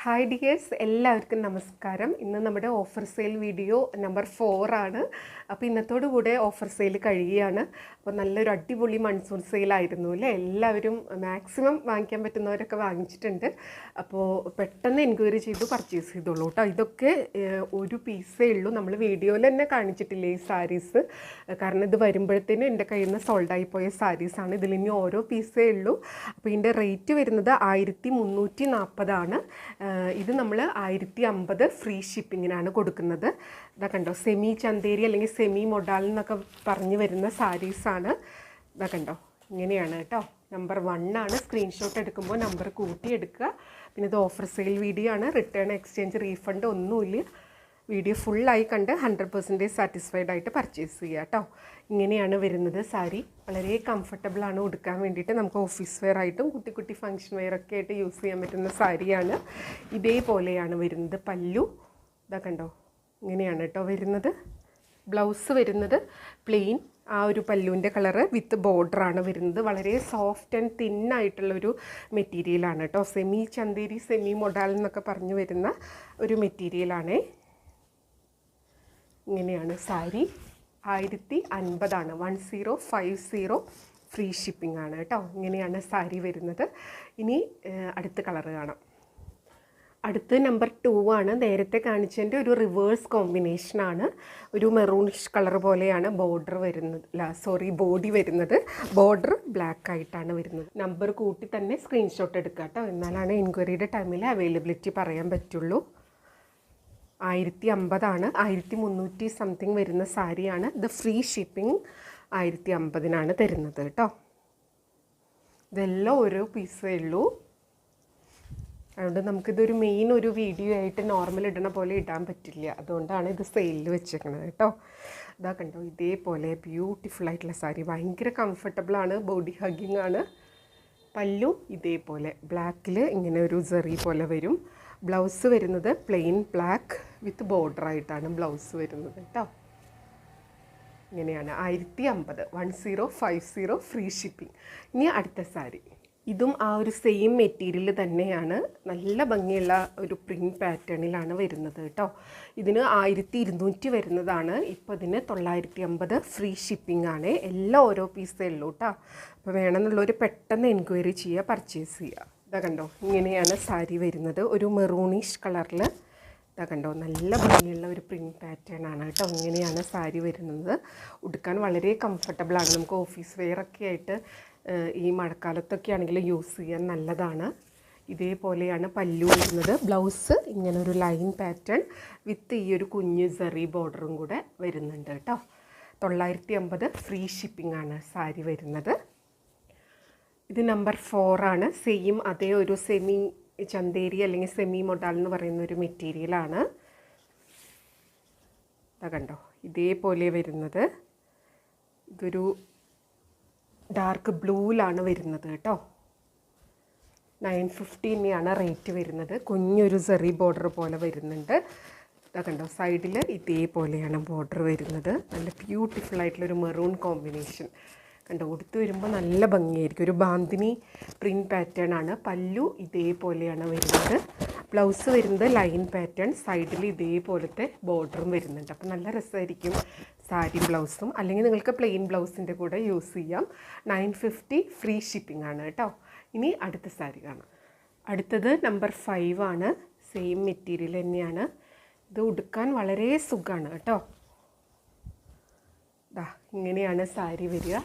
Hi dears, എല്ലാവർക്കും നമസ്കാരം. ഇന്ന് നമ്മുടെ ഓഫർ സെയിൽ വീഡിയോ നമ്പർ 4 ആണ്. അപ്പോൾ ഇന്നത്തോടു കൂടെ ഓഫർ സെയിൽ കഴിയുകയാണ്. അപ്പോൾ നല്ലൊരു അടിപൊളി മൺസൂൺ സെയിലായിരുന്നു അല്ലേ. എല്ലാവരും മാക്സിമം വാങ്ങിക്കാൻ പറ്റുന്നവരൊക്കെ വാങ്ങിച്ചിട്ടുണ്ട്. അപ്പോൾ പെട്ടെന്ന് എൻക്വയറി ചെയ്ത് പർച്ചേസ് ചെയ്തോളൂ കേട്ടോ. ഇതൊക്കെ ഒരു പീസേ ഉള്ളൂ. നമ്മൾ വീഡിയോയിൽ തന്നെ കാണിച്ചിട്ടില്ലേ ഈ സാരീസ്, കാരണം ഇത് വരുമ്പോഴത്തേനും എൻ്റെ കയ്യിൽ നിന്ന് സോൾഡായി പോയ സാരീസാണ്. ഇതിലിനി ഓരോ പീസേ ഉള്ളൂ. അപ്പോൾ ഇതിൻ്റെ റേറ്റ് വരുന്നത് 1340 ഇത് നമ്മൾ 1050 ഫ്രീ ഷിപ്പിങ്ങിനാണ് കൊടുക്കുന്നത്. ഇതാ കണ്ടോ, സെമി ചന്തേരി അല്ലെങ്കിൽ സെമി മൊഡാൽ എന്നൊക്കെ പറഞ്ഞു വരുന്ന സാരീസാണ്. ഇതാ കണ്ടോ, ഇങ്ങനെയാണ് കേട്ടോ. നമ്പർ 1 ആണ്. സ്ക്രീൻഷോട്ട് എടുക്കുമ്പോൾ നമ്പർ കൂട്ടി എടുക്കുക. പിന്നെ ഇത് ഓഫർ സെയിൽ വീഡിയോ ആണ്. റിട്ടേൺ എക്സ്ചേഞ്ച് റീഫണ്ട് ഒന്നുമില്ല. വീഡിയോ ഫുള്ളായി കണ്ട് 100% സാറ്റിസ്ഫൈഡ് ആയിട്ട് പർച്ചേസ് ചെയ്യുക കേട്ടോ. ഇങ്ങനെയാണ് വരുന്നത് സാരി. വളരെ കംഫർട്ടബിളാണ് ഉടുക്കാൻ വേണ്ടിയിട്ട്. നമുക്ക് ഓഫീസ് വെയർ ആയിട്ടും കുട്ടി കുട്ടി ഫങ്ഷൻ വെയറൊക്കെ ആയിട്ട് യൂസ് ചെയ്യാൻ പറ്റുന്ന സാരിയാണ്. ഇതേപോലെയാണ് വരുന്നത് പല്ലു. ഇതാ കണ്ടോ, ഇങ്ങനെയാണ് കേട്ടോ വരുന്നത്. ബ്ലൗസ് വരുന്നത് പ്ലെയിൻ, ആ ഒരു പല്ലുവിൻ്റെ കളറ് വിത്ത് ബോർഡറാണ് വരുന്നത്. വളരെ സോഫ്റ്റ് ആൻഡ് തിന്നായിട്ടുള്ളൊരു മെറ്റീരിയലാണ് കേട്ടോ. സെമി ചന്തേരി സെമി മൊഡാൽ എന്നൊക്കെ പറഞ്ഞു വരുന്ന ഒരു മെറ്റീരിയലാണേ. ഇങ്ങനെയാണ് സാരി. 1050 1050 ഫ്രീ ഷിപ്പിംഗ് ആണ് കേട്ടോ. ഇങ്ങനെയാണ് സാരി വരുന്നത്. ഇനി അടുത്ത കളറ് കാണാം. അടുത്ത് നമ്പർ 2 ആണ്. നേരത്തെ കാണിച്ചതിൻ്റെ ഒരു റിവേഴ്സ് കോമ്പിനേഷനാണ്. ഒരു മെറൂണിഷ് കളർ പോലെയാണ് ബോർഡർ വരുന്നത്. ബോഡി വരുന്നത്. ബോർഡർ ബ്ലാക്ക് ആയിട്ടാണ് വരുന്നത്. നമ്പർ കൂട്ടി തന്നെ സ്ക്രീൻഷോട്ട് എടുക്കുക കേട്ടോ. എന്നാലാണ് എൻക്വയറിയുടെ ടൈമിൽ അവൈലബിലിറ്റി പറയാൻ പറ്റുള്ളൂ. 1050 1300 സംതിങ് വരുന്ന സാരിയാണ്. ഇത് ഫ്രീ ഷിപ്പിംഗ് 1050 തരുന്നത് കേട്ടോ. ഇതെല്ലാം ഓരോ പീസേ ഉള്ളൂ. അതുകൊണ്ട് നമുക്കിതൊരു മെയിൻ ഒരു വീഡിയോ ആയിട്ട് നോർമൽ ഇടണ പോലെ ഇടാൻ പറ്റില്ല. അതുകൊണ്ടാണ് ഇത് സെയിലിൽ വെച്ചേക്കണത് കേട്ടോ. ഇതാ കണ്ടോ, ഇതേപോലെ ബ്യൂട്ടിഫുൾ ആയിട്ടുള്ള സാരി. ഭയങ്കര കംഫർട്ടബിളാണ്, ബോഡി ഹഗ്ഗിങ് ആണ്. പല്ലു ഇതേപോലെ ബ്ലാക്കിൽ ഇങ്ങനെ ഒരു സെറി പോലെ വരും. ബ്ലൗസ് വരുന്നത് പ്ലെയിൻ ബ്ലാക്ക് വിത്ത് ബോർഡറായിട്ടാണ് ബ്ലൗസ് വരുന്നത് കേട്ടോ. ഇങ്ങനെയാണ് 1050 1050 ഫ്രീ ഷിപ്പിംഗ്. ഇനി അടുത്ത സാരി. ഇതും ആ ഒരു സെയിം മെറ്റീരിയൽ തന്നെയാണ്. നല്ല ഭംഗിയുള്ള ഒരു പ്രിൻറ്റ് പാറ്റേണിലാണ് വരുന്നത് കേട്ടോ. ഇതിന് 1200 വരുന്നതാണ്. ഇപ്പോൾ ഇതിന് 950 ഫ്രീ ഷിപ്പിംഗ് ആണ്. എല്ലാം ഓരോ പീസേ ഉള്ളൂ കേട്ടോ. അപ്പോൾ വേണമെന്നുള്ളവർ പെട്ടെന്ന് എൻക്വയറി ചെയ്യുക, പർച്ചേസ് ചെയ്യുക. ഇതാ കണ്ടോ, ഇങ്ങനെയാണ് സാരി വരുന്നത്. ഒരു മെറൂണിഷ് കളറിൽ. ഇതാ കണ്ടോ, നല്ല ഭംഗിയുള്ള ഒരു പ്രിൻറ്റ് പാറ്റേൺ ആണ് കേട്ടോ. ഇങ്ങനെയാണ് സാരി വരുന്നത്. ഉടുക്കാൻ വളരെ കംഫർട്ടബിളാണ്. നമുക്ക് ഓഫീസ് വെയറൊക്കെ ആയിട്ട് ഈ മഴക്കാലത്തൊക്കെ ആണെങ്കിൽ യൂസ് ചെയ്യാൻ നല്ലതാണ്. ഇതേപോലെയാണ് പല്ലു വരുന്നത്. ബ്ലൗസ് ഇങ്ങനെ ഒരു ലൈൻ പാറ്റേൺ വിത്ത് ഈ ഒരു കുഞ്ഞ് സെറി ബോർഡറും കൂടെ വരുന്നുണ്ട് കേട്ടോ. 950 ഫ്രീ ഷിപ്പിംഗ് ആണ് സാരി വരുന്നത്. ഇത് നമ്പർ 4 ആണ്. സെയിം അതേ ഒരു സെമി ചന്തേരി അല്ലെങ്കിൽ സെമി മൊഡാൽ എന്ന് പറയുന്ന ഒരു മെറ്റീരിയലാണ്. ഇതാ കണ്ടോ, ഇതേപോലെ വരുന്നത്. ഇതൊരു ഡാർക്ക് ബ്ലൂവിലാണ് വരുന്നത് കേട്ടോ. 950 തന്നെയാണ് റേറ്റ് വരുന്നത്. കുഞ്ഞൊരു സെറി ബോർഡർ പോലെ വരുന്നുണ്ട്. ഇതാ കണ്ടോ, സൈഡിൽ ഇതേപോലെയാണ് ബോർഡർ വരുന്നത്. നല്ല ബ്യൂട്ടിഫുൾ ആയിട്ടുള്ളൊരു മെറൂൺ കോമ്പിനേഷൻ കണ്ടോ. ഉടുത്ത് വരുമ്പോൾ നല്ല ഭംഗിയായിരിക്കും. ഒരു ബാന്തിനി പ്രിൻറ്റ് പാറ്റേൺ ആണ്. പല്ലു ഇതേപോലെയാണ് വരുന്നത്. ബ്ലൗസ് വരുന്നത് ലൈൻ പാറ്റേൺ, സൈഡിൽ ഇതേപോലത്തെ ബോർഡറും വരുന്നുണ്ട്. അപ്പോൾ നല്ല രസമായിരിക്കും സാരി ബ്ലൗസും. അല്ലെങ്കിൽ നിങ്ങൾക്ക് പ്ലെയിൻ ബ്ലൗസിൻ്റെ കൂടെ യൂസ് ചെയ്യാം. 950 ഫ്രീ ഷിപ്പിംഗ് ആണ് കേട്ടോ. ഇനി അടുത്ത സാരി കാണാം. അടുത്തത് നമ്പർ 5 ആണ്. സെയിം മെറ്റീരിയൽ തന്നെയാണ്. ഇത് ഉടുക്കാൻ വളരെ സുഖമാണ് കേട്ടോ. ഇങ്ങനെയാണ് സാരി വരിക.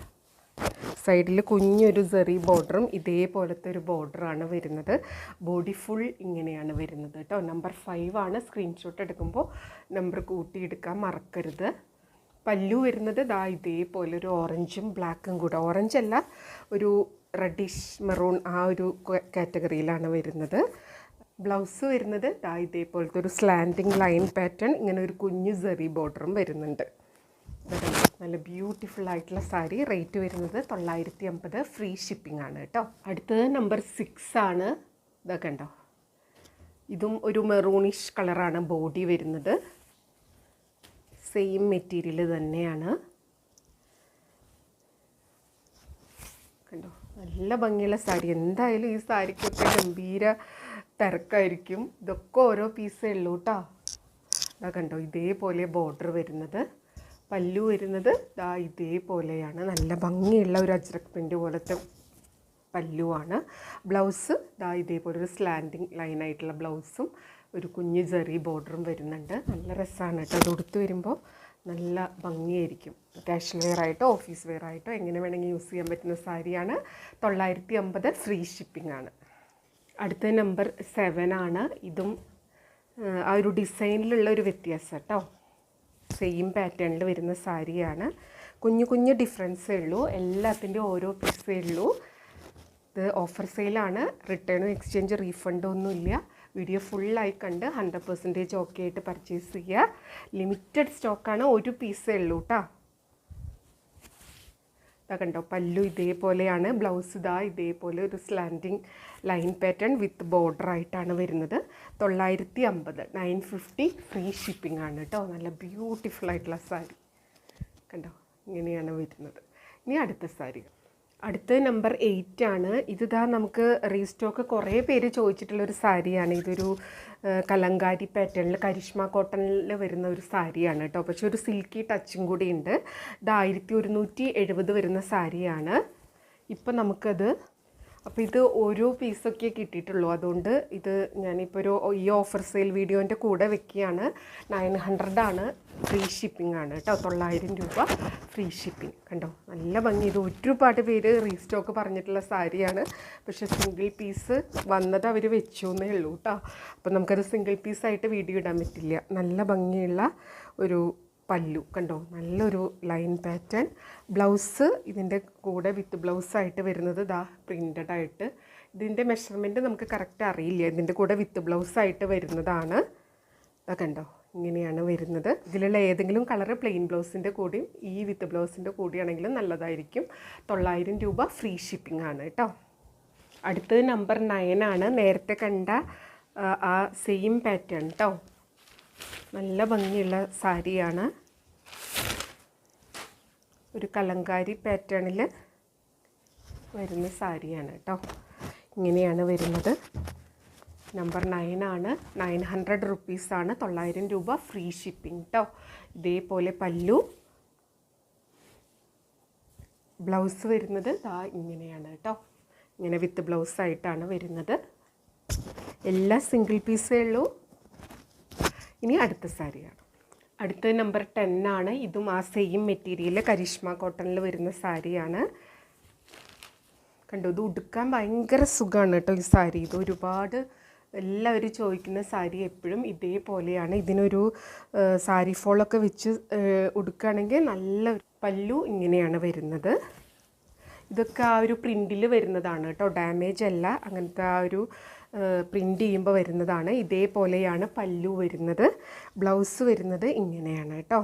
സൈഡിൽ കുഞ്ഞൊരു സെറി ബോർഡറും ഇതേപോലത്തെ ഒരു ബോർഡറാണ് വരുന്നത്. ബോഡി ഫുൾ ഇങ്ങനെയാണ് വരുന്നത് കേട്ടോ. നമ്പർ 5 ആണ്. സ്ക്രീൻഷോട്ട് എടുക്കുമ്പോൾ നമ്പർ കൂട്ടിയെടുക്കാൻ മറക്കരുത്. പല്ലു വരുന്നത് ഇതേപോലെ ഒരു ഓറഞ്ചും ബ്ലാക്കും കൂടെ. ഓറഞ്ച് അല്ല, ഒരു റെഡിഷ് മെറൂൺ ആ ഒരു കാറ്റഗറിയിലാണ് വരുന്നത്. ബ്ലൗസ് വരുന്നത് ഇതേപോലത്തെ ഒരു സ്ലാൻഡിങ് ലൈൻ പാറ്റേൺ, ഇങ്ങനെ ഒരു കുഞ്ഞു സെറി ബോർഡറും വരുന്നുണ്ട്. നല്ല ബ്യൂട്ടിഫുൾ ആയിട്ടുള്ള സാരി. റേറ്റ് വരുന്നത് 950 ഫ്രീ ഷിപ്പിംഗ് ആണ് കേട്ടോ. അടുത്തത് നമ്പർ 6 ആണ്. ഇതൊക്കെ ഉണ്ടോ, ഇതും ഒരു മെറൂണിഷ് കളറാണ് ബോഡി വരുന്നത്. സെയിം മെറ്റീരിയൽ തന്നെയാണ്. കണ്ടോ, നല്ല ഭംഗിയുള്ള സാരി. എന്തായാലും ഈ സാരിക്കൊക്കെ ഗംഭീര തിരക്കായിരിക്കും. ഇതൊക്കെ ഓരോ പീസേ ഉള്ളൂ കേട്ടോ. ഇതാ കണ്ടോ, ഇതേപോലെ ബോർഡർ വരുന്നത്. പല്ലു വരുന്നത് ദാ ഇതേപോലെയാണ്. നല്ല ഭംഗിയുള്ള ഒരു അജ്രക് പ്രിൻ്റ് പോലത്തെ പല്ലുവാണ്. ബ്ലൗസ് ദാ ഇതേപോലെ ഒരു സ്ലാൻഡിങ് ലൈനായിട്ടുള്ള ബ്ലൗസും ഒരു കുഞ്ഞ് ജെറി ബോർഡറും വരുന്നുണ്ട്. നല്ല രസമാണ് കേട്ടോ. അത് ഉടുത്ത് വരുമ്പോൾ നല്ല ഭംഗിയായിരിക്കും. കാഷ്വൽ വെയർ ആയിട്ടോ ഓഫീസ് വെയർ ആയിട്ടോ എങ്ങനെ വേണമെങ്കിൽ യൂസ് ചെയ്യാൻ പറ്റുന്ന സാരിയാണ്. 950 ഫ്രീ ഷിപ്പിംഗ് ആണ്. അടുത്ത നമ്പർ 7 ആണ്. ഇതും ആ ഒരു ഡിസൈനിലുള്ള ഒരു വ്യത്യാസം കേട്ടോ. സെയിം പാറ്റേണിൽ വരുന്ന സാരിയാണ്. കുഞ്ഞു കുഞ്ഞു ഡിഫറൻസേ ഉള്ളൂ. എല്ലാത്തിൻ്റെയും ഓരോ പീസേ ഉള്ളൂ. ഇത് ഓഫർ സെയിലാണ്. റിട്ടേണും എക്സ്ചേഞ്ച് റീഫണ്ടും ഒന്നുമില്ല. വീഡിയോ ഫുള്ളായി കണ്ട് 100% ഓക്കെ ആയിട്ട് പർച്ചേസ് ചെയ്യുക. ലിമിറ്റഡ് സ്റ്റോക്കാണ്. ഒരു പീസേ ഉള്ളൂ കേട്ടോ. ഇതാ കണ്ടോ, പല്ലു ഇതേപോലെയാണ്. ബ്ലൗസ് ഇതാ ഇതേപോലെ ഒരു സ്ലാൻഡിങ് ലൈൻ പാറ്റേൺ വിത്ത് ബോർഡർ ആയിട്ടാണ് വരുന്നത്. 950 950 ഫ്രീ ഷിപ്പിംഗ് ആണ് കേട്ടോ. നല്ല ബ്യൂട്ടിഫുൾ ആയിട്ടുള്ള സാരി കണ്ടോ, ഇങ്ങനെയാണ് വരുന്നത്. ഇനി അടുത്ത സാരി, അടുത്ത നമ്പർ 8 ആണ്. ഇതാ നമുക്ക് റീസ്റ്റോക്ക് കുറേ പേര് ചോദിച്ചിട്ടുള്ളൊരു സാരിയാണ്. ഇതൊരു കലങ്കാരി പാറ്റേണിൽ കരിഷ്മ കോട്ടണിൽ വരുന്ന ഒരു സാരിയാണ് കേട്ടോ. പക്ഷേ ഒരു സിൽക്കി ടച്ചും കൂടി ഉണ്ട്. ഇത് 1170 വരുന്ന സാരിയാണ്. ഇപ്പം നമുക്കത്, അപ്പോൾ ഇത് ഓരോ പീസൊക്കെ കിട്ടിയിട്ടുള്ളൂ. അതുകൊണ്ട് ഇത് ഞാനിപ്പോൾ ഈ ഓഫർ സെയിൽ വീഡിയോൻ്റെ കൂടെ വെക്കുകയാണ്. 900 ആണ്. ഫ്രീ ഷിപ്പിംഗ് ആണ് കേട്ടോ. 900 രൂപ ഫ്രീ ഷിപ്പിംഗ്. കണ്ടോ, നല്ല ഭംഗി. ഇത് ഒരുപാട് പേര് റീസ്റ്റോക്ക് പറഞ്ഞിട്ടുള്ള സാരിയാണ്. പക്ഷേ സിംഗിൾ പീസ് വന്നത് അവർ വെച്ചു എന്നേ ഉള്ളൂ കേട്ടോ. അപ്പോൾ നമുക്കത് സിംഗിൾ പീസായിട്ട് വീഡിയോ ഇടാൻ പറ്റില്ല. നല്ല ഭംഗിയുള്ള ഒരു പല്ലു കണ്ടോ, നല്ലൊരു ലൈൻ പാറ്റേൺ. ബ്ലൗസ് ഇതിൻ്റെ കൂടെ വിത്ത് ബ്ലൗസായിട്ട് വരുന്നത് ദാ പ്രിൻ്റഡ് ആയിട്ട്. ഇതിൻ്റെ മെഷർമെൻറ്റ് നമുക്ക് കറക്റ്റ് അറിയില്ല. ഇതിൻ്റെ കൂടെ വിത്ത് ബ്ലൗസായിട്ട് വരുന്നതാണ്. ഇതാ കണ്ടോ, ഇങ്ങനെയാണ് വരുന്നത്. ഇതിലുള്ള ഏതെങ്കിലും കളറ് പ്ലെയിൻ ബ്ലൗസിൻ്റെ കൂടിയും ഈ വിത്ത് ബ്ലൗസിൻ്റെ കൂടിയാണെങ്കിലും നല്ലതായിരിക്കും. 900 രൂപ ഫ്രീ ഷിപ്പിംഗ് ആണ് കേട്ടോ. അടുത്തത് നമ്പർ 9 ആണ്. നേരത്തെ കണ്ട ആ സെയിം പാറ്റേൺ കേട്ടോ. നല്ല ഭംഗിയുള്ള സാരിയാണ്. ഒരു കലങ്കാരി പാറ്റേണിൽ വരുന്ന സാരിയാണ് കേട്ടോ. ഇങ്ങനെയാണ് വരുന്നത്. നമ്പർ 9 ആണ്. 900 റുപ്പീസാണ്. 900 രൂപ ഫ്രീ ഷിപ്പിംഗ് കേട്ടോ. ഇതേപോലെ പല്ലു, ബ്ലൗസ് വരുന്നത് ദാ ഇങ്ങനെയാണ് കേട്ടോ. ഇങ്ങനെ വിത്ത് ബ്ലൗസായിട്ടാണ് വരുന്നത്. എല്ലാം സിംഗിൾ പീസേ ഉള്ളൂ. ഇനി അടുത്ത സാരിയാണ്. അടുത്ത നമ്പർ 10 ആണ്. ഇതും ആ സെയിം മെറ്റീരിയൽ കരിഷ്മ കോട്ടണിൽ വരുന്ന സാരിയാണ്. കണ്ടോ, ഇത് ഉടുക്കാൻ ഭയങ്കര സുഖമാണ് കേട്ടോ ഈ സാരി. ഇത് ഒരുപാട് എല്ലാവരും ചോദിക്കുന്ന സാരി എപ്പോഴും ഇതേപോലെയാണ്. ഇതിനൊരു സാരി ഫോളൊക്കെ വെച്ച് ഉടുക്കുകയാണെങ്കിൽ നല്ല പല്ലു ഇങ്ങനെയാണ് വരുന്നത്. ഇതൊക്കെ ആ ഒരു പ്രിൻറ്റിൽ വരുന്നതാണ് കേട്ടോ. ഡാമേജ് അല്ല, അങ്ങനത്തെ ആ ഒരു പ്രിൻ്റ് ചെയ്യുമ്പോൾ വരുന്നതാണ്. ഇതേപോലെയാണ് പല്ലു വരുന്നത്. ബ്ലൗസ് വരുന്നത് ഇങ്ങനെയാണ് കേട്ടോ.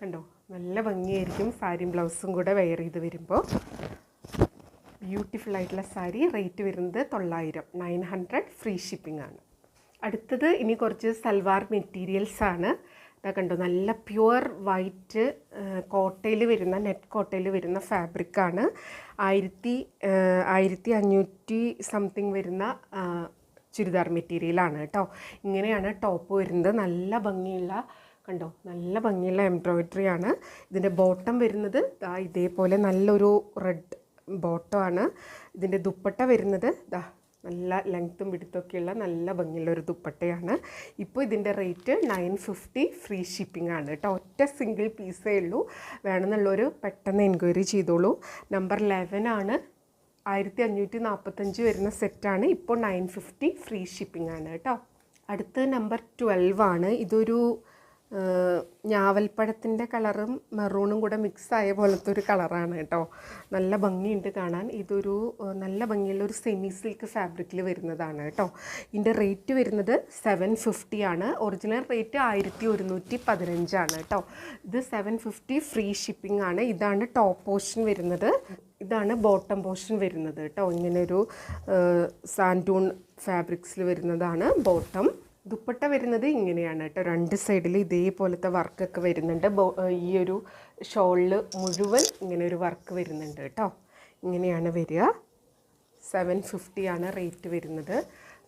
കണ്ടോ, നല്ല ഭംഗിയായിരിക്കും സാരിയും ബ്ലൗസും കൂടെ വെയർ ചെയ്ത് വരുമ്പോൾ. ബ്യൂട്ടിഫുൾ ആയിട്ടുള്ള സാരി. റേറ്റ് വരുന്നത് 900 ഫ്രീ ഷിപ്പിംഗ് ആണ്. അടുത്തത് ഇനി കുറച്ച് സൽവാർ മെറ്റീരിയൽസ് ആണ്. ഇതാ കണ്ടോ, നല്ല പ്യുവർ വൈറ്റ് കോട്ടയിൽ വരുന്ന, നെറ്റ് കോട്ടയിൽ വരുന്ന ഫാബ്രിക്കാണ്. 1500 സംതിങ് വരുന്ന ചുരിദാർ മെറ്റീരിയലാണ് കേട്ടോ. ഇങ്ങനെയാണ് ടോപ്പ് വരുന്നത്. നല്ല ഭംഗിയുള്ള, കണ്ടോ, നല്ല ഭംഗിയുള്ള എംബ്രോയ്ഡറി ആണ്. ഇതിൻ്റെ ബോട്ടം വരുന്നത് ഇതേപോലെ നല്ലൊരു റെഡ് ബോട്ടമാണ്. ഇതിൻ്റെ ദുപ്പട്ട വരുന്നത് നല്ല ലെങ്ത്തും വിടുത്തൊക്കെയുള്ള നല്ല ഭംഗിയുള്ള ഒരു ദുപ്പട്ടയാണ്. ഇപ്പോൾ ഇതിൻ്റെ റേറ്റ് 950 ഫ്രീ ഷിപ്പിംഗ് ആണ് കേട്ടോ. ഒറ്റ സിംഗിൾ പീസേ ഉള്ളൂ. വേണമെന്നുള്ളവർ പെട്ടെന്ന് എൻക്വയറി ചെയ്തോളൂ. നമ്പർ 11 ആണ്. 1545 വരുന്ന സെറ്റാണ്. ഇപ്പോൾ 950 ഫ്രീ ഷിപ്പിംഗ് ആണ് കേട്ടോ. അടുത്ത നമ്പർ 12 ആണ്. ഇതൊരു ഞാവൽപ്പഴത്തിൻ്റെ കളറും മെറൂണും കൂടെ മിക്സായ പോലത്തെ ഒരു കളറാണ് കേട്ടോ. നല്ല ഭംഗിയുണ്ട് കാണാൻ. ഇതൊരു നല്ല ഭംഗിയുള്ള ഒരു സെമി സിൽക്ക് ഫാബ്രിക്കിൽ വരുന്നതാണ് കേട്ടോ. ഇതിൻ്റെ റേറ്റ് വരുന്നത് 750 ആണ്. ഒറിജിനൽ റേറ്റ് 1115 ആണ് കേട്ടോ. ഇത് 750 ഫ്രീ ഷിപ്പിംഗ് ആണ്. ഇതാണ് ടോപ്പ് പോർഷൻ വരുന്നത്. ഇതാണ് ബോട്ടം പോർഷൻ വരുന്നത് കേട്ടോ. ഇങ്ങനൊരു സാൻഡൂൺ ഫാബ്രിക്സിൽ വരുന്നതാണ് ബോട്ടം. ദുപ്പട്ട വരുന്നത് ഇങ്ങനെയാണ് കേട്ടോ. രണ്ട് സൈഡിൽ ഇതേപോലത്തെ വർക്കൊക്കെ വരുന്നുണ്ട്. ഈ ഒരു ഷോളിൽ മുഴുവൻ ഇങ്ങനെ ഒരു വർക്ക് വരുന്നുണ്ട് കേട്ടോ. ഇങ്ങനെയാണ് വരിക. 750 ആണ് റേറ്റ് വരുന്നത്.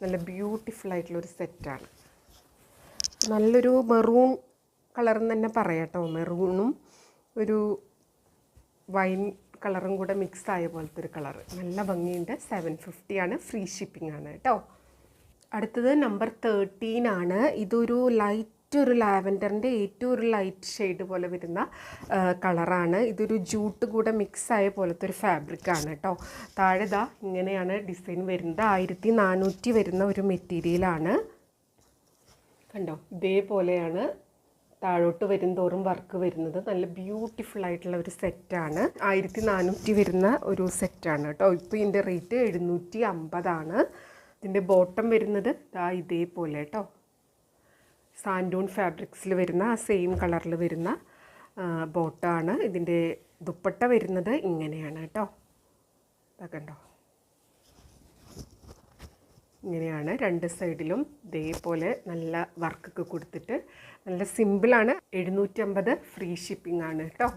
നല്ല ബ്യൂട്ടിഫുൾ ആയിട്ടുള്ളൊരു സെറ്റാണ്. നല്ലൊരു മെറൂൺ കളറെന്ന് തന്നെ പറയാം കേട്ടോ. മെറൂണും ഒരു വൈൻ കളറും കൂടെ മിക്സ് ആയ പോലത്തെ ഒരു കളറ്. നല്ല ഭംഗിയുണ്ട്. 750 ആണ്. ഫ്രീ ഷിപ്പിംഗ് ആണ് കേട്ടോ. അടുത്തത് നമ്പർ 13 ആണ്. ഇതൊരു ഒരു ലാവൻഡറിൻ്റെ ഏറ്റവും ഒരു ലൈറ്റ് ഷെയ്ഡ് പോലെ വരുന്ന കളറാണ്. ഇതൊരു ജൂട്ട് കൂടെ മിക്സ് ആയ പോലത്തെ ഒരു ഫാബ്രിക്കാണ് കേട്ടോ. താഴെ ദാ ഇങ്ങനെയാണ് ഡിസൈൻ വരുന്നത്. 1400 വരുന്ന ഒരു മെറ്റീരിയലാണ്. കണ്ടോ, ഇതേപോലെയാണ് താഴോട്ട് വരുംതോറും വർക്ക് വരുന്നത്. നല്ല ബ്യൂട്ടിഫുൾ ആയിട്ടുള്ള ഒരു സെറ്റാണ്. 1400 വരുന്ന ഒരു സെറ്റാണ് കേട്ടോ. ഇപ്പോൾ ഇതിൻ്റെ റേറ്റ് 750 ആണ്. ഇതിൻ്റെ ബോട്ടം വരുന്നത് ദാ ഇതേപോലെ കേട്ടോ. സാൻഡൂൺ ഫാബ്രിക്സിൽ വരുന്ന ആ സെയിം കളറിൽ വരുന്ന ബോട്ടമാണ്. ഇതിൻ്റെ ദുപ്പട്ട വരുന്നത് ഇങ്ങനെയാണ് കേട്ടോ. കണ്ടോ, ഇങ്ങനെയാണ്. രണ്ട് സൈഡിലും ഇതേപോലെ നല്ല വർക്കൊക്കെ കൊടുത്തിട്ട് നല്ല സിമ്പിളാണ്. 750 ഫ്രീ ഷിപ്പിംഗ് ആണ് കേട്ടോ.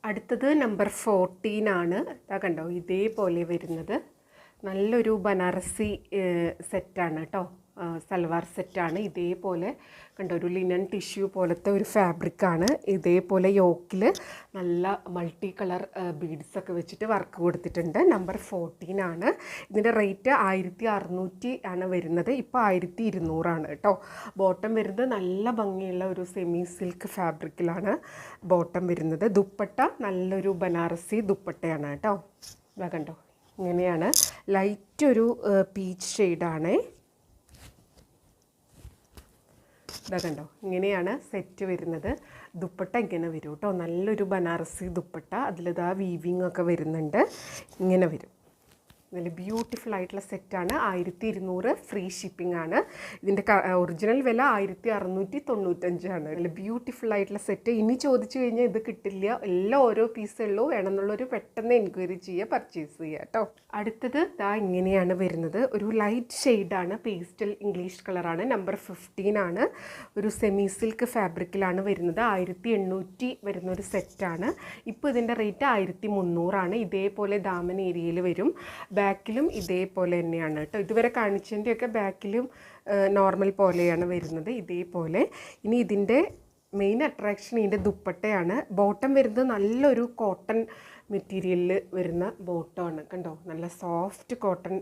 അടുത്തത് നമ്പർ 14 ആണ്. കണ്ടോ, ഇതേപോലെ വരുന്നത് നല്ലൊരു ബനാറസി സെറ്റാണ് കേട്ടോ. സൽവാർ സെറ്റാണ്. ഇതേപോലെ കണ്ടോ, ഒരു ലിനൻ ടിഷ്യൂ പോലത്തെ ഒരു ഫാബ്രിക്കാണ്. ഇതേപോലെ യോക്കിൽ നല്ല മൾട്ടി കളർ ബീഡ്സൊക്കെ വെച്ചിട്ട് വർക്ക് കൊടുത്തിട്ടുണ്ട്. നമ്പർ 14 ആണ്. ഇതിൻ്റെ റേറ്റ് 1600 ആണ് വരുന്നത്. ഇപ്പോൾ 1200 ആണ് കേട്ടോ. ബോട്ടം വരുന്നത് നല്ല ഭംഗിയുള്ള ഒരു സെമി സിൽക്ക് ഫാബ്രിക്കിലാണ് ബോട്ടം വരുന്നത്. ദുപ്പട്ട നല്ലൊരു ബനാറസി ദുപ്പട്ടയാണ് കേട്ടോ. ഇതാ കണ്ടോ, ഇങ്ങനെയാണ്. ലൈറ്റ് ഒരു പീച്ച് ഷെയ്ഡാണേ. ഇതാ കണ്ടോ, ഇങ്ങനെയാണ് സെറ്റ് വരുന്നത്. ദുപ്പട്ട ഇങ്ങനെ വരും കേട്ടോ. നല്ലൊരു ബനാറസി ദുപ്പട്ട. അതിലിതാ വീവിങ് ഒക്കെ വരുന്നുണ്ട്. ഇങ്ങനെ വരും. നല്ല ബ്യൂട്ടിഫുൾ ആയിട്ടുള്ള സെറ്റാണ്. 1200 ഫ്രീ ഷിപ്പിംഗ് ആണ്. ഇതിൻ്റെ ഒറിജിനൽ വില 1695 ആണ്. നല്ല ബ്യൂട്ടിഫുൾ ആയിട്ടുള്ള സെറ്റ്. ഇനി ചോദിച്ചു കഴിഞ്ഞാൽ ഇത് കിട്ടില്ല. എല്ലാം ഓരോ പീസേ ഉള്ളൂ. വേണമെന്നുള്ളൊരു പെട്ടെന്ന് എൻക്വയറി ചെയ്യുക, പർച്ചേസ് ചെയ്യുക കേട്ടോ. അടുത്തത് ദാ ഇങ്ങനെയാണ് വരുന്നത്. ഒരു ലൈറ്റ് ഷെയ്ഡാണ്. പേസ്റ്റൽ ഇംഗ്ലീഷ് കളറാണ്. നമ്പർ 15 ആണ്. ഒരു സെമി സിൽക്ക് ഫാബ്രിക്കിലാണ് വരുന്നത്. 1800 വരുന്ന ഒരു സെറ്റാണ്. ഇപ്പോൾ ഇതിൻ്റെ റേറ്റ് 1300 ആണ്. ഇതേപോലെ ദാമൻ ഏരിയയിൽ വരും. ബാക്കിലും ഇതേപോലെ തന്നെയാണ് കേട്ടോ. ഇതുവരെ കാണിച്ചതിൻ്റെയൊക്കെ ബാക്കിലും നോർമൽ പോലെയാണ് വരുന്നത്. ഇതേപോലെ. ഇനി ഇതിൻ്റെ മെയിൻ അട്രാക്ഷൻ ഇതിൻ്റെ ദുപ്പട്ടയാണ്. ബോട്ടം വരുന്നത് നല്ലൊരു കോട്ടൺ മെറ്റീരിയലിൽ വരുന്ന ബോട്ടമാണ്. കണ്ടോ, നല്ല സോഫ്റ്റ് കോട്ടൺ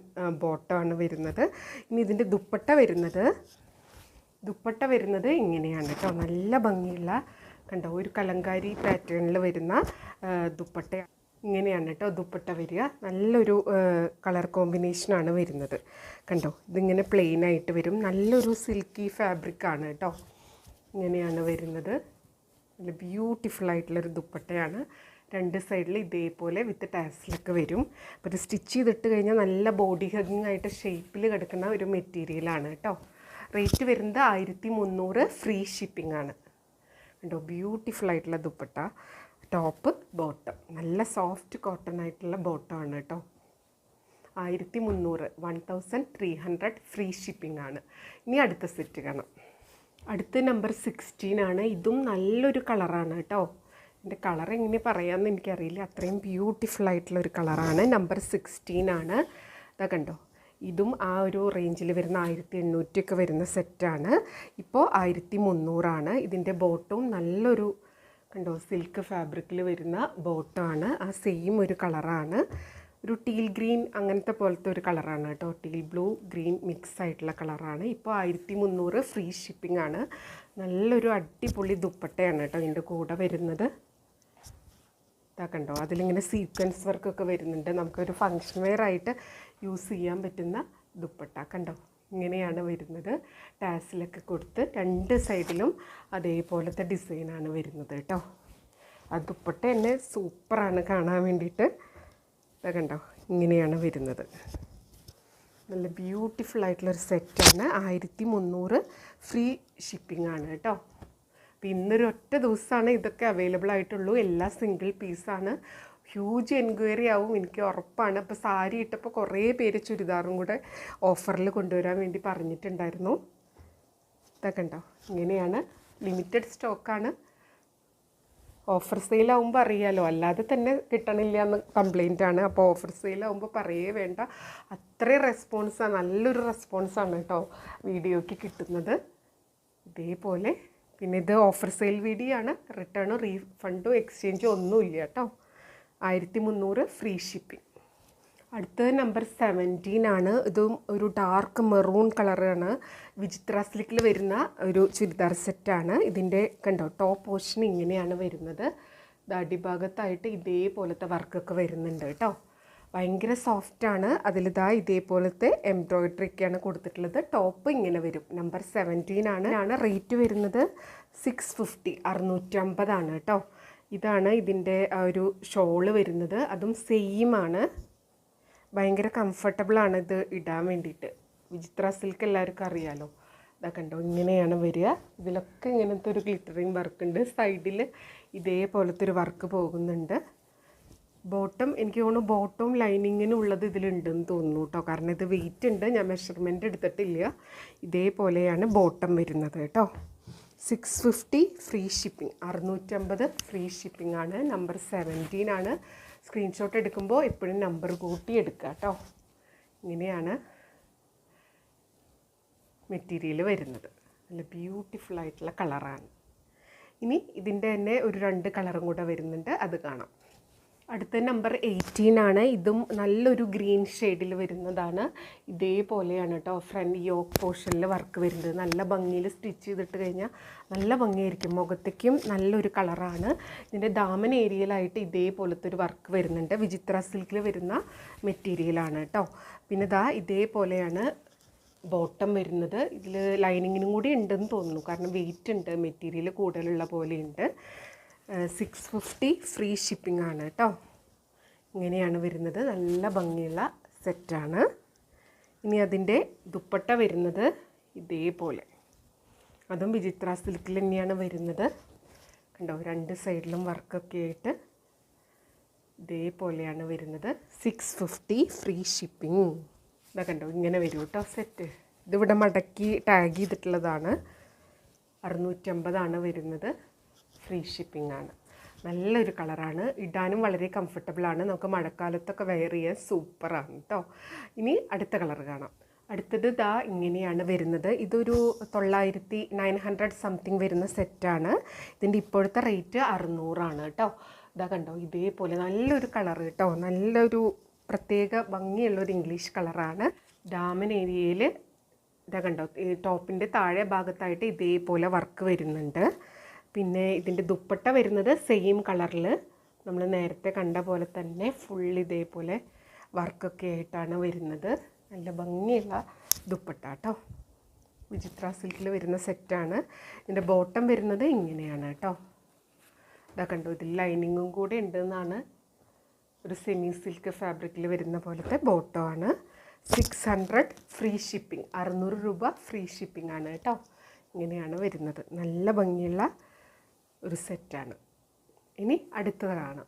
ബോട്ടമാണ് വരുന്നത്. ഇനി ഇതിൻ്റെ ദുപ്പട്ട വരുന്നത് ഇങ്ങനെയാണ് കേട്ടോ. നല്ല ഭംഗിയുള്ള കണ്ടോ, ഒരു കലങ്കാരി പാറ്റേണിൽ വരുന്ന ദുപ്പട്ട ഇങ്ങനെയാണ് കേട്ടോ ദുപ്പട്ട വരിക. നല്ലൊരു കളർ കോമ്പിനേഷനാണ് വരുന്നത്. കണ്ടോ, ഇതിങ്ങനെ പ്ലെയിൻ ആയിട്ട് വരും. നല്ലൊരു സിൽക്കി ഫാബ്രിക്കാണ് കേട്ടോ. ഇങ്ങനെയാണ് വരുന്നത്. നല്ല ബ്യൂട്ടിഫുൾ ആയിട്ടുള്ളൊരു ദുപ്പട്ടയാണ്. രണ്ട് സൈഡിൽ ഇതേപോലെ വിത്ത് ടാസിലൊക്കെ വരും. അപ്പോൾ ഇത് സ്റ്റിച്ച് ചെയ്തിട്ട് കഴിഞ്ഞാൽ നല്ല ബോഡി ഹഗ്ഗിങ് ആയിട്ട് ഷേപ്പിൽ കിടക്കുന്ന ഒരു മെറ്റീരിയലാണ് കേട്ടോ. റേറ്റ് വരുന്നത് 1300 ഫ്രീ ഷിപ്പിംഗ് ആണ് കേട്ടോ. ബ്യൂട്ടിഫുൾ ആയിട്ടുള്ള ദുപ്പട്ട, ടോപ്പ്, ബോട്ടം. നല്ല സോഫ്റ്റ് കോട്ടൺ ആയിട്ടുള്ള ബോട്ടമാണ് കേട്ടോ. 1300 1300 ഫ്രീ ഷിപ്പിംഗ് ആണ്. ഇനി അടുത്ത സെറ്റ് കാണാം. അടുത്ത നമ്പർ 16 ആണ്. ഇതും നല്ലൊരു കളറാണ് കേട്ടോ. എൻ്റെ കളർ എങ്ങനെ പറയാമെന്ന് എനിക്കറിയില്ല. അത്രയും ബ്യൂട്ടിഫുൾ ആയിട്ടുള്ള ഒരു കളറാണ്. നമ്പർ 16 ആണ്. ഇതാ കണ്ടോ, ഇതും ആ ഒരു റേഞ്ചിൽ വരുന്ന 1800 ഒക്കെ വരുന്ന സെറ്റാണ്. ഇപ്പോൾ 1300 ആണ്. ഇതിൻ്റെ ബോട്ടവും നല്ലൊരു കണ്ടോ സിൽക്ക് ഫാബ്രിക്കിൽ വരുന്ന ബോട്ടമാണ്. ആ സെയിം ഒരു കളറാണ്. ഒരു ടീൽ ഗ്രീൻ അങ്ങനത്തെ പോലത്തെ ഒരു കളറാണ് കേട്ടോ. ടീൽ ബ്ലൂ ഗ്രീൻ മിക്സ് ആയിട്ടുള്ള കളറാണ്. ഇപ്പോൾ 1300 ഫ്രീ ഷിപ്പിംഗ് ആണ്. നല്ലൊരു അടിപൊളി ദുപ്പട്ടയാണ് കേട്ടോ ഇതിൻ്റെ കൂടെ വരുന്നത്. ഇതാ കണ്ടോ, അതിലിങ്ങനെ സീക്വൻസ് വർക്കൊക്കെ വരുന്നുണ്ട്. നമുക്കൊരു ഫങ്ഷൻ വെയർ ആയിട്ട് യൂസ് ചെയ്യാൻ പറ്റുന്ന ദുപ്പട്ട. കണ്ടോ, ഇങ്ങനെയാണ് വരുന്നത്. ടാസിലൊക്കെ കൊടുത്ത് രണ്ട് സൈഡിലും അതേപോലത്തെ ഡിസൈനാണ് വരുന്നത് കേട്ടോ. ആ ദുപ്പട്ട തന്നെ സൂപ്പറാണ് കാണാൻ വേണ്ടിയിട്ട്. ഇതാ കണ്ടോ, ഇങ്ങനെയാണ് വരുന്നത്. നല്ല ബ്യൂട്ടിഫുൾ ആയിട്ടുള്ളൊരു സെറ്റാണ്. 1300 ഫ്രീ ഷിപ്പിംഗ് ആണ് കേട്ടോ. അപ്പോൾ ഇന്നൊരു ഒറ്റ ദിവസമാണ് ഇതൊക്കെ അവൈലബിൾ ആയിട്ടുള്ളൂ. എല്ലാം സിംഗിൾ പീസാണ്. ഹ്യൂജ് എൻക്വയറി ആവും, എനിക്ക് ഉറപ്പാണ്. അപ്പോൾ സാരി ഇട്ടപ്പോൾ കുറേ പേര് ചുരിദാറും കൂടെ ഓഫറിൽ കൊണ്ടുവരാൻ വേണ്ടി പറഞ്ഞിട്ടുണ്ടായിരുന്നു. ഇതൊക്കെ ഉണ്ടോ, ഇങ്ങനെയാണ്. ലിമിറ്റഡ് സ്റ്റോക്കാണ്. ഓഫർ സെയിലാവുമ്പോൾ അറിയാലോ, അല്ലാതെ തന്നെ കിട്ടണില്ല എന്ന് കംപ്ലൈൻ്റ് ആണ്. അപ്പോൾ ഓഫർ സെയിലാവുമ്പോൾ പറയേ വേണ്ട, അത്രയും റെസ്പോൺസാണ്, നല്ലൊരു റെസ്പോൺസാണ് കേട്ടോ വീഡിയോയ്ക്ക് കിട്ടുന്നത്. ഇതേപോലെ പിന്നെ ഇത് ഓഫർ സെയിൽ വീഡിയോ ആണ്. റിട്ടേണോ റീഫണ്ടോ എക്സ്ചേഞ്ചോ ഒന്നുമില്ല കേട്ടോ. 1300 ഫ്രീ ഷിപ്പിംഗ്. അടുത്തത് നമ്പർ 17 ആണ്. ഇതും ഒരു ഡാർക്ക് മെറൂൺ കളറാണ്. വിചിത്ര സിൽക്കിൽ വരുന്ന ഒരു ചുരിദാർ സെറ്റാണ്. ഇതിൻ്റെ കണ്ടോ ടോപ്പ് പോർഷൻ ഇങ്ങനെയാണ് വരുന്നത്. അടിഭാഗത്തായിട്ട് ഇതേപോലത്തെ വർക്കൊക്കെ വരുന്നുണ്ട് കേട്ടോ. ഭയങ്കര സോഫ്റ്റാണ്. അതിലിതാ ഇതേപോലത്തെ എംബ്രോയിഡറിയൊക്കെയാണ് കൊടുത്തിട്ടുള്ളത്. ടോപ്പ് ഇങ്ങനെ വരും. നമ്പർ 17 ആണ്. റേറ്റ് വരുന്നത് 650, 650 കേട്ടോ. ഇതാണ് ഇതിൻ്റെ ഒരു ഷോള് വരുന്നത്. അതും സെയിം ആണ്. ഭയങ്കര കംഫർട്ടബിളാണ് ഇത് ഇടാൻ വേണ്ടിയിട്ട്. വിചിത്ര സിൽക്ക് എല്ലാവർക്കും അറിയാമല്ലോ. ഇതാ കണ്ടോ ഇങ്ങനെയാണ് വരിക. ഇതിലൊക്കെ ഇങ്ങനത്തെ ഒരു ഗ്ലിറ്ററിങ് വർക്ക് ഉണ്ട്. സൈഡിൽ ഇതേപോലത്തെ ഒരു വർക്ക് പോകുന്നുണ്ട്. ബോട്ടം എനിക്ക് തോന്നുന്നു ബോട്ടവും ലൈനിങ്ങിനുള്ളത് ഇതിലുണ്ടെന്ന് തോന്നുന്നു കേട്ടോ. കാരണം ഇത് വെയിറ്റ് ഉണ്ട്, ഞാൻ മെഷർമെൻറ്റ് എടുത്തിട്ടില്ല. ഇതേപോലെയാണ് ബോട്ടം വരുന്നത് കേട്ടോ. 650 ഫ്രീ ഷിപ്പിംഗ്, 650 ഫ്രീ ഷിപ്പിംഗ് ആണ്. നമ്പർ 17 ആണ്. സ്ക്രീൻഷോട്ട് എടുക്കുമ്പോൾ എപ്പോഴും നമ്പർ കൂട്ടി എടുക്കുക കേട്ടോ. ഇങ്ങനെയാണ് മെറ്റീരിയൽ വരുന്നത്. നല്ല ബ്യൂട്ടിഫുൾ ആയിട്ടുള്ള കളറാണ്. ഇനി ഇതിൻ്റെ തന്നെ ഒരു 2 കളറും കൂടെ വരുന്നുണ്ട്, അത് കാണാം. അടുത്ത നമ്പർ 18 ആണ്. ഇതും നല്ലൊരു ഗ്രീൻ ഷെയ്ഡിൽ വരുന്നതാണ്. ഇതേപോലെയാണ് കേട്ടോ ഫ്രണ്ട് യോക്ക് പോർഷനിൽ വർക്ക് വരുന്നത്. നല്ല ഭംഗിയിൽ സ്റ്റിച്ച് ചെയ്തിട്ട് കഴിഞ്ഞാൽ നല്ല ഭംഗിയായിരിക്കും. മുഖത്തേക്കും നല്ലൊരു കളറാണ്. ഇതിൻ്റെ ദാമൻ ഏരിയയിലായിട്ട് ഇതേപോലത്തെ ഒരു വർക്ക് വരുന്നുണ്ട്. വിചിത്ര സിൽക്കിൽ വരുന്ന മെറ്റീരിയലാണ് കേട്ടോ. പിന്നെ ദാ ഇതേപോലെയാണ് ബോട്ടം വരുന്നത്. ഇതിൽ ലൈനിങ്ങിനും കൂടി ഉണ്ടെന്ന് തോന്നുന്നു, കാരണം വെയിറ്റ് ഉണ്ട്, മെറ്റീരിയൽ കൂടുതലുള്ള പോലെയുണ്ട്. 650 ഫ്രീ ഷിപ്പിംഗ് ആണ് കേട്ടോ. ഇങ്ങനെയാണ് വരുന്നത്. നല്ല ഭംഗിയുള്ള സെറ്റാണ്. ഇനി അതിൻ്റെ ദുപ്പട്ട വരുന്നത് ഇതേപോലെ, അതും വിചിത്ര സിൽക്കിൽ തന്നെയാണ് വരുന്നത്. കണ്ടോ 2 സൈഡിലും വർക്കൊക്കെ ആയിട്ട് ഇതേപോലെയാണ് വരുന്നത്. 650 ഫ്രീ ഷിപ്പിംഗ്. ഇതാ കണ്ടോ ഇങ്ങനെ വരും കേട്ടോ സെറ്റ്. ഇതിവിടെ മടക്കി ടാഗ് ചെയ്തിട്ടുള്ളതാണ്. 650 വരുന്നത്. ഫ്രീ ഷിപ്പിംഗ് ആണ്. നല്ലൊരു കളറാണ്. ഇടാനും വളരെ കംഫർട്ടബിളാണ്. നമുക്ക് മഴക്കാലത്തൊക്കെ വെയർ ചെയ്യാൻ സൂപ്പറാണ് കേട്ടോ. ഇനി അടുത്ത കളർ കാണാം. അടുത്തത് ദാ ഇങ്ങനെയാണ് വരുന്നത്. ഇതൊരു 900 സംതിങ് വരുന്ന സെറ്റാണ്. ഇതിൻ്റെ ഇപ്പോഴത്തെ റേറ്റ് 600 കേട്ടോ. ഇതാ കണ്ടോ ഇതേപോലെ നല്ലൊരു കളർ കേട്ടോ. നല്ലൊരു പ്രത്യേക ഭംഗിയുള്ളൊരു ഇംഗ്ലീഷ് കളറാണ്. ഡാമൻ ഏരിയയിൽ ഇതാ കണ്ടോ ടോപ്പിൻ്റെ താഴെ ഭാഗത്തായിട്ട് ഇതേപോലെ വർക്ക് വരുന്നുണ്ട്. പിന്നെ ഇതിൻ്റെ ദുപ്പട്ട വരുന്നത് സെയിം കളറിൽ നമ്മൾ നേരത്തെ കണ്ട പോലെ തന്നെ ഫുൾ ഇതേപോലെ വർക്കൊക്കെ ആയിട്ടാണ് വരുന്നത്. നല്ല ഭംഗിയുള്ള ദുപ്പട്ട കേട്ടോ. വിചിത്ര സിൽക്കിൽ വരുന്ന സെറ്റാണ്. ഇതിൻ്റെ ബോട്ടം വരുന്നത് ഇങ്ങനെയാണ് കേട്ടോ. ഇതാ കണ്ടോ ഇതിൽ ലൈനിങ്ങും കൂടെ ഉണ്ടെന്നാണ്. ഒരു സെമി സിൽക്ക് ഫാബ്രിക്കിൽ വരുന്ന പോലത്തെ ബോട്ടമാണ്. 600 ഫ്രീ ഷിപ്പിംഗ്, 600 രൂപ ഫ്രീ ഷിപ്പിംഗ് ആണ് കേട്ടോ. ഇങ്ങനെയാണ് വരുന്നത്. നല്ല ഭംഗിയുള്ള ഒരു സെറ്റാണ്. ഇനി അടുത്തത് കാണാം.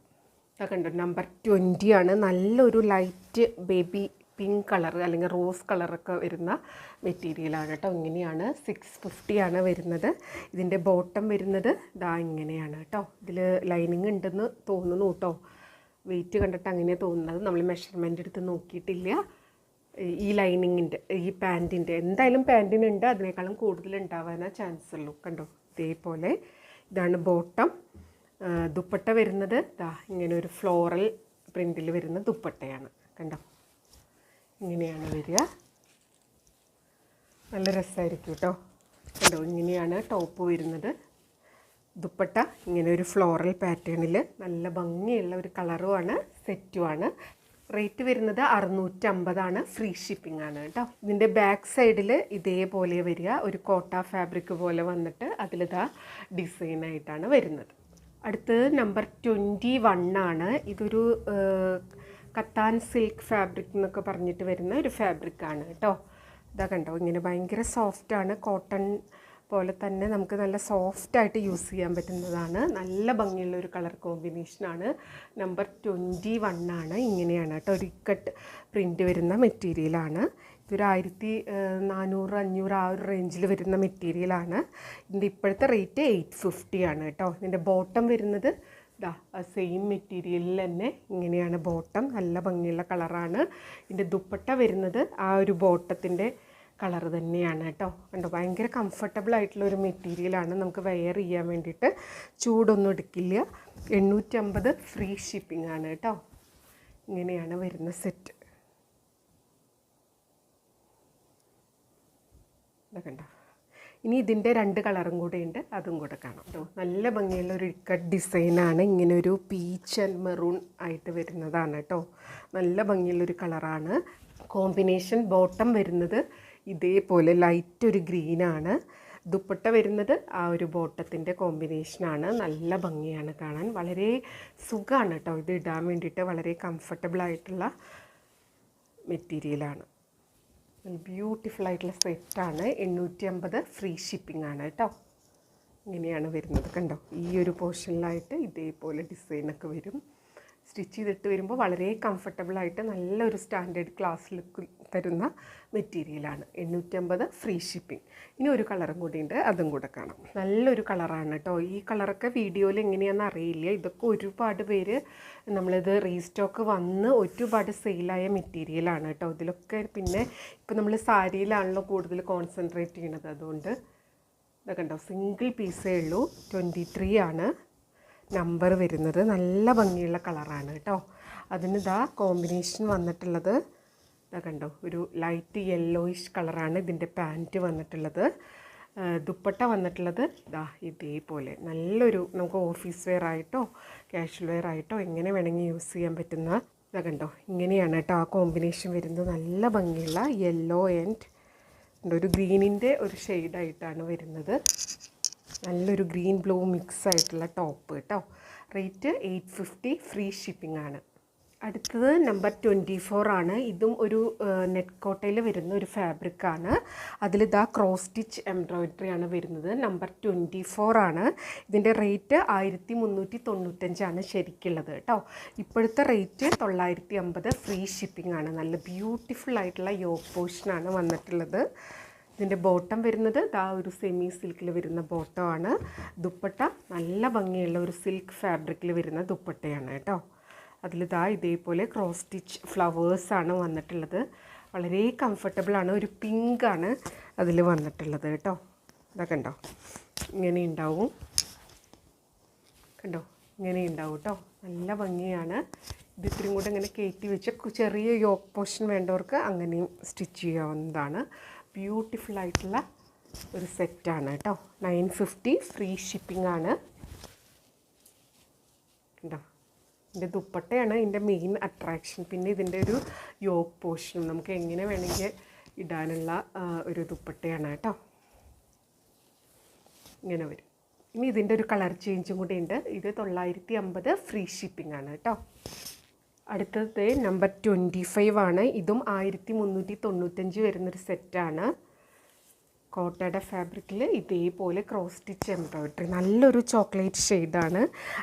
കണ്ടോ നമ്പർ 20 ആണ്. നല്ലൊരു ലൈറ്റ് ബേബി പിങ്ക് കളർ അല്ലെങ്കിൽ റോസ് കളറൊക്കെ വരുന്ന മെറ്റീരിയലാണ് കേട്ടോ. ഇങ്ങനെയാണ് 650 ആണ് വരുന്നത്. ഇതിൻ്റെ ബോട്ടം വരുന്നത് ദാ ഇങ്ങനെയാണ് കേട്ടോ. ഇതിൽ ലൈനിങ് ഉണ്ടെന്ന് തോന്നുന്നു കേട്ടോ. വെയിറ്റ് കണ്ടിട്ട് അങ്ങനെ തോന്നുന്നത്. നമ്മൾ മെഷർമെൻ്റ് എടുത്ത് നോക്കിയിട്ടില്ല. ഈ ലൈനിങ്ങിൻ്റെ ഈ പാൻറ്റിൻ്റെ എന്തായാലും പാൻറ്റിനുണ്ട്, അതിനേക്കാളും കൂടുതൽ ഉണ്ടാവാനാ ചാൻസ് ഉള്ളൂ. കണ്ടോ ഇതേപോലെ ഇതാണ് ബോട്ടം. ദുപ്പട്ട വരുന്നത് ദാ ഇങ്ങനെ ഒരു ഫ്ലോറൽ പ്രിൻറ്റിൽ വരുന്ന ദുപ്പട്ടയാണ്. കണ്ടോ ഇങ്ങനെയാണ് വരിക. നല്ല രസമായിരിക്കും കേട്ടോ. കണ്ടോ ഇങ്ങനെയാണ് ടോപ്പ് വരുന്നത്. ദുപ്പട്ട ഇങ്ങനെ ഒരു ഫ്ലോറൽ പാറ്റേണിൽ നല്ല ഭംഗിയുള്ള ഒരു കളറുമാണ്, സെറ്റുമാണ്. റേറ്റ് വരുന്നത് 650 ഫ്രീ ഷിപ്പിംഗ് ആണ് കേട്ടോ. ഇതിൻ്റെ ബാക്ക് സൈഡിൽ ഇതേപോലെ വരിക, ഒരു കോട്ട ഫാബ്രിക് പോലെ വന്നിട്ട് അതിലിതാ ഡിസൈനായിട്ടാണ് വരുന്നത്. അടുത്തത് നമ്പർ 21 ആണ്. ഇതൊരു കത്താൻ സിൽക്ക് ഫാബ്രിക് എന്നൊക്കെ പറഞ്ഞിട്ട് വരുന്ന ഒരു ഫാബ്രിക്കാണ് കേട്ടോ. ഇതാ കണ്ടോ ഇങ്ങനെ ഭയങ്കര സോഫ്റ്റാണ്. കോട്ടൺ പോലെ തന്നെ നമുക്ക് നല്ല സോഫ്റ്റായിട്ട് യൂസ് ചെയ്യാൻ പറ്റുന്നതാണ്. നല്ല ഭംഗിയുള്ള ഒരു കളർ കോമ്പിനേഷനാണ്. നമ്പർ 21 ആണ്. ഇങ്ങനെയാണ് കേട്ടോ. ഒരു ഇക്കട്ട് പ്രിൻ്റ് വരുന്ന മെറ്റീരിയലാണ്. ഇതൊരു 1400-500 ആ ഒരു റേഞ്ചിൽ വരുന്ന മെറ്റീരിയലാണ്. ഇതിൻ്റെ ഇപ്പോഴത്തെ റേറ്റ് 850 ആണ് കേട്ടോ. ഇതിൻ്റെ ബോട്ടം വരുന്നത് ഇതാ സെയിം മെറ്റീരിയലിൽ തന്നെ ഇങ്ങനെയാണ് ബോട്ടം. നല്ല ഭംഗിയുള്ള കളറാണ്. ഇതിൻ്റെ ദുപ്പട്ട വരുന്നത് ആ ഒരു ബോട്ടത്തിൻ്റെ കളർ തന്നെയാണ് കേട്ടോ. കണ്ടോ, ഭയങ്കര കംഫർട്ടബിൾ ആയിട്ടുള്ള ഒരു മെറ്റീരിയലാണ്. നമുക്ക് വെയർ ചെയ്യാൻ വേണ്ടിയിട്ട് ചൂടൊന്നും എടുക്കില്ല. 850 ഫ്രീ ഷിപ്പിംഗ് ആണ് കേട്ടോ. ഇങ്ങനെയാണ് വരുന്ന സെറ്റ്. കണ്ടോ, ഇനി ഇതിൻ്റെ 2 കളറും കൂടെ ഉണ്ട്, അതും കൂടെ കാണാം കേട്ടോ. നല്ല ഭംഗിയുള്ള ഒരു ഇക്കട്ട് ഡിസൈനാണ്. ഇങ്ങനെ ഒരു പീച്ച് ആൻഡ് മെറൂൺ ആയിട്ട് വരുന്നതാണ് കേട്ടോ. നല്ല ഭംഗിയുള്ളൊരു കളറാണ്. കോമ്പിനേഷൻ ബോട്ടം വരുന്നത് ഇതേപോലെ ലൈറ്റ് ഒരു ഗ്രീനാണ്. ദുപ്പട്ട വരുന്നത് ആ ഒരു ബോട്ടത്തിൻ്റെ കോമ്പിനേഷനാണ്. നല്ല ഭംഗിയാണ് കാണാൻ. വളരെ സുഖമാണ് കേട്ടോ ഇത് ഇടാൻ വേണ്ടിയിട്ട്. വളരെ കംഫർട്ടബിളായിട്ടുള്ള മെറ്റീരിയലാണ്. ബ്യൂട്ടിഫുൾ ആയിട്ടുള്ള സെറ്റാണ്. 850 ഫ്രീ ഷിപ്പിംഗ് ആണ് കേട്ടോ. ഇങ്ങനെയാണ് വരുന്നത്. കണ്ടോ, ഈ ഒരു പോർഷനിലായിട്ട് ഇതേപോലെ ഡിസൈനൊക്കെ വരും. സ്റ്റിച്ച് ചെയ്തിട്ട് വരുമ്പോൾ വളരെ കംഫർട്ടബിളായിട്ട് നല്ലൊരു സ്റ്റാൻഡേർഡ് ക്ലാസ് ലുക്ക് തരുന്ന മെറ്റീരിയലാണ്. 850 ഫ്രീ ഷിപ്പിംഗ്. ഇനി ഒരു കളറും കൂടി ഉണ്ട്, അതും കൂടെ കാണാം. നല്ലൊരു കളറാണ് കേട്ടോ. ഈ കളറൊക്കെ വീഡിയോയിൽ എങ്ങനെയാണെന്ന് അറിയില്ല. ഇതൊക്കെ ഒരുപാട് പേര് നമ്മളിത് റീസ്റ്റോക്ക് വന്ന് ഒരുപാട് സെയിലായ മെറ്റീരിയലാണ് കേട്ടോ. ഇതിലൊക്കെ പിന്നെ ഇപ്പോൾ നമ്മൾ സാരിയിലാണല്ലോ കൂടുതൽ കോൺസെൻട്രേറ്റ് ചെയ്യണത്. അതുകൊണ്ട് ഇതൊക്കെ കണ്ടോ, സിംഗിൾ പീസേ ഉള്ളൂ. 23 ആണ് നമ്പർ വരുന്നത്. നല്ല ഭംഗിയുള്ള കളറാണ് കേട്ടോ. അതിന് ഇതാ കോമ്പിനേഷൻ വന്നിട്ടുള്ളത് ഇതാ കണ്ടോ, ഒരു ലൈറ്റ് യെല്ലോയിഷ് കളറാണ് ഇതിൻ്റെ പാൻറ്റ് വന്നിട്ടുള്ളത്. ദുപ്പട്ട വന്നിട്ടുള്ളത് ഇതാ ഇതേപോലെ നല്ലൊരു നമുക്ക് ഓഫീസ് വെയർ ആയിട്ടോ കാഷ്വൽ വെയർ ആയിട്ടോ എങ്ങനെ വേണമെങ്കിൽ യൂസ് ചെയ്യാൻ പറ്റുന്ന ഇതാ കണ്ടോ, ഇങ്ങനെയാണ് കേട്ടോ ആ കോമ്പിനേഷൻ വരുന്നത്. നല്ല ഭംഗിയുള്ള യെല്ലോ ആൻഡ് ഒരു ഗ്രീനിൻ്റെ ഒരു ഷെയ്ഡായിട്ടാണ് വരുന്നത്. നല്ലൊരു ഗ്രീൻ ബ്ലൂ മിക്സ് ആയിട്ടുള്ള ടോപ്പ് കേട്ടോ. റേറ്റ് 850 ഫ്രീ ഷിപ്പിംഗ് ആണ്. അടുത്തത് നമ്പർ 24 ആണ്. ഇതും ഒരു നെറ്റ് കോട്ടയിൽ വരുന്ന ഒരു ഫാബ്രിക്കാണ്. അതിലിതാ ക്രോസ് സ്റ്റിച്ച് എംബ്രോയിഡറി ആണ് വരുന്നത്. നമ്പർ 24 ആണ്. ഇതിൻ്റെ റേറ്റ് 1395 ആണ് ശരിക്കുള്ളത് കേട്ടോ. ഇപ്പോഴത്തെ റേറ്റ് 950 ഫ്രീ ഷിപ്പിംഗ് ആണ്. നല്ല ബ്യൂട്ടിഫുൾ ആയിട്ടുള്ള യോക്ക് പോർഷനാണ് വന്നിട്ടുള്ളത്. ഇതിൻ്റെ ബോട്ടം വരുന്നത് ഇതാ ഒരു സെമി സിൽക്കിൽ വരുന്ന ബോട്ടമാണ്. ദുപ്പട്ട നല്ല ഭംഗിയുള്ള ഒരു സിൽക്ക് ഫാബ്രിക്കിൽ വരുന്ന ദുപ്പട്ടയാണ് കേട്ടോ. അതിലിതാ ഇതേപോലെ ക്രോസ് സ്റ്റിച്ച് ഫ്ലവേഴ്സാണ് വന്നിട്ടുള്ളത്. വളരെ കംഫർട്ടബിളാണ്. ഒരു പിങ്കാണ് അതിൽ വന്നിട്ടുള്ളത് കേട്ടോ. ഇതൊക്കെ ഉണ്ടോ, ഇങ്ങനെ ഉണ്ടാവും. കണ്ടോ, ഇങ്ങനെ ഉണ്ടാവും കേട്ടോ. നല്ല ഭംഗിയാണ്. ഇത് ഇത്തിരി കൂടെ ഇങ്ങനെ കയറ്റി വെച്ച് ചെറിയ യോക്ക് പോർഷൻ വേണ്ടവർക്ക് അങ്ങനെയും സ്റ്റിച്ച് ചെയ്യാവുന്നതാണ്. ബ്യൂട്ടിഫുൾ ആയിട്ടുള്ള ഒരു സെറ്റാണ് കേട്ടോ. 950 ഫ്രീ ഷിപ്പിംഗ് ആണ്. കണ്ടോ, ഇതിൻ്റെ ദുപ്പട്ടയാണ് ഇതിൻ്റെ മെയിൻ അട്രാക്ഷൻ. പിന്നെ ഇതിൻ്റെ ഒരു യോക്ക് പോർഷനും നമുക്ക് എങ്ങനെ വേണമെങ്കിൽ ഇടാനുള്ള ഒരു ദുപ്പട്ടയാണ് കേട്ടോ. ഇങ്ങനെ വരും. ഇനി ഇതിൻ്റെ ഒരു കളർ ചേഞ്ചും കൂടി ഉണ്ട്. ഇത് 950 ഫ്രീ ഷിപ്പിംഗ് ആണ് കേട്ടോ. അടുത്തത് നമ്പർ 25 ആണ്. ഇതും 1395 വരുന്നൊരു സെറ്റാണ്. കോട്ടയുടെ ഫാബ്രിക്കിൽ ഇതേപോലെ ക്രോസ് സ്റ്റിച്ച് എംബ്രോയിഡറി. നല്ലൊരു ചോക്ലേറ്റ് ഷെയ്ഡാണ്.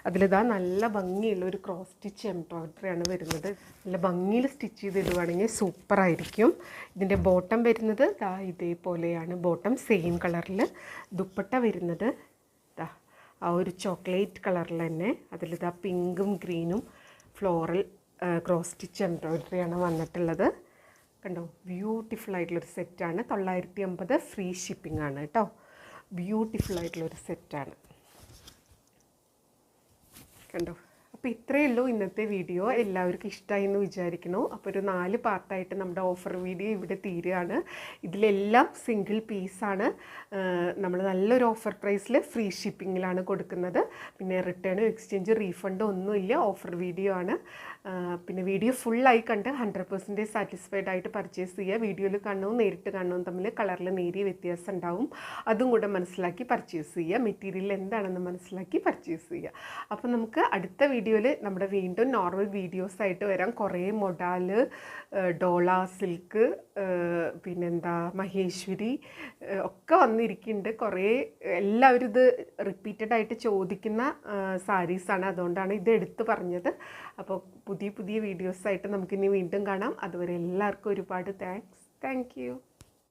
അതിലിതാ നല്ല ഭംഗിയുള്ള ഒരു ക്രോസ് സ്റ്റിച്ച് എംബ്രോയിഡറിയാണ് വരുന്നത്. നല്ല ഭംഗിയിൽ സ്റ്റിച്ച് ചെയ്തിടുവാണെങ്കിൽ സൂപ്പറായിരിക്കും. ഇതിൻ്റെ ബോട്ടം വരുന്നത് ഇതാ ഇതേപോലെയാണ്. ബോട്ടം സെയിം കളറിൽ. ദുപ്പട്ട വരുന്നത് ഇതാ ആ ഒരു ചോക്ലേറ്റ് കളറിൽ തന്നെ. അതിലിതാ പിങ്കും ഗ്രീനും ഫ്ലോറൽ ക്രോസ് സ്റ്റിച്ച് എംബ്രോയിഡറിയാണ് വന്നിട്ടുള്ളത്. കണ്ടോ, ബ്യൂട്ടിഫുൾ ആയിട്ടുള്ളൊരു സെറ്റാണ്. 950 ഫ്രീ ഷിപ്പിംഗ് ആണ് കേട്ടോ. ബ്യൂട്ടിഫുൾ ആയിട്ടുള്ളൊരു സെറ്റാണ്. കണ്ടോ, അപ്പോൾ ഇത്രയേ ഉള്ളൂ ഇന്നത്തെ വീഡിയോ. എല്ലാവർക്കും ഇഷ്ടമായി എന്ന് വിചാരിക്കുന്നു. അപ്പോൾ ഒരു 4 പാർട്ടായിട്ട് നമ്മുടെ ഓഫർ വീഡിയോ ഇവിടെ തീരുകയാണ്. ഇതിലെല്ലാം സിംഗിൾ പീസാണ്. നമ്മൾ നല്ലൊരു ഓഫർ പ്രൈസിൽ ഫ്രീ ഷിപ്പിങ്ങിലാണ് കൊടുക്കുന്നത്. പിന്നെ റിട്ടേണും എക്സ്ചേഞ്ച് റീഫണ്ടും ഒന്നുമില്ല. ഓഫർ വീഡിയോ ആണ്. പിന്നെ വീഡിയോ ഫുള്ളായി കണ്ട് 100% സാറ്റിസ്ഫൈഡ് ആയിട്ട് പർച്ചേസ് ചെയ്യുക. വീഡിയോയിൽ കാണുന്നതും നേരിട്ട് കാണുന്നതും തമ്മിൽ കളറിൽ നേരിയ വ്യത്യാസം ഉണ്ടാവും. അതും കൂടെ മനസ്സിലാക്കി പർച്ചേസ് ചെയ്യുക. മെറ്റീരിയൽ എന്താണെന്ന് മനസ്സിലാക്കി പർച്ചേസ് ചെയ്യുക. അപ്പോൾ നമുക്ക് അടുത്ത വീഡിയോയിൽ നമ്മുടെ വീണ്ടും നോർമൽ വീഡിയോസായിട്ട് വരാം. കുറേ മൊഡാല്, ഡോള സിൽക്ക്, പിന്നെന്താ മഹേശ്വരി ഒക്കെ വന്നിരിക്കുന്നുണ്ട്. കുറേ എല്ലാവരും ഇത് റിപ്പീറ്റഡ് ആയിട്ട് ചോദിക്കുന്ന സാരീസാണ്. അതുകൊണ്ടാണ് ഇത് എടുത്ത് പറഞ്ഞത്. അപ്പോൾ പുതിയ വീഡിയോസായിട്ട് നമുക്കിനി വീണ്ടും കാണാം. അതുവരെ എല്ലാവർക്കും ഒരുപാട് താങ്ക്സ്. Thank you.